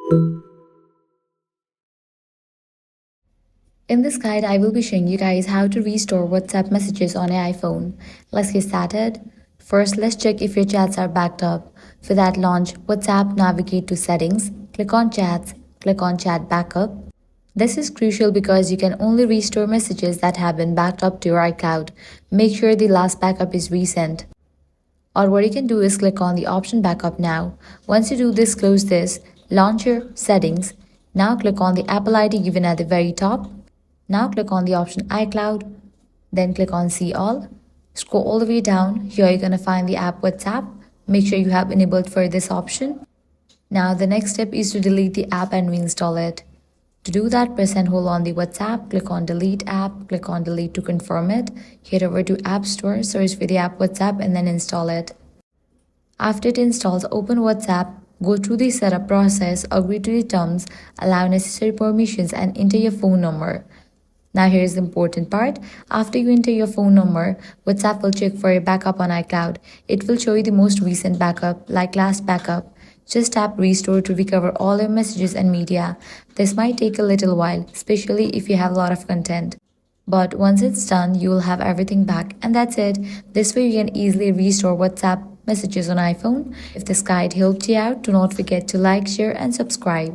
In this guide, I will be showing you guys how to restore WhatsApp messages on an iPhone. Let's get started. First, let's check if your chats are backed up. For that, launch WhatsApp, navigate to Settings, click on Chats, click on Chat Backup. This is crucial because you can only restore messages that have been backed up to your iCloud. Make sure the last backup is recent. Or what you can do is click on the option Backup Now. Once you do this, close this, launch your Settings. Now click on the Apple ID given at the very top. Now click on the option iCloud, then click on See All. Scroll all the way down. Here you're going to find the app WhatsApp. Make sure you have enabled for this option. Now the next step is to delete the app and reinstall it. To do that, press and hold on the WhatsApp, click on Delete App, click on Delete to confirm it. Head over to App Store, search for the app WhatsApp and then install it. After it installs, open WhatsApp, go through the setup process, agree to the terms, allow necessary permissions and enter your phone number. Now here's the important part. After you enter your phone number, WhatsApp will check for a backup on iCloud. It will show you the most recent backup, like last backup. Just tap Restore to recover all your messages and media. This might take a little while, especially if you have a lot of content. But once it's done, you will have everything back. And that's it. This way you can easily restore WhatsApp messages on iPhone. If this guide helped you out, do not forget to like, share and subscribe.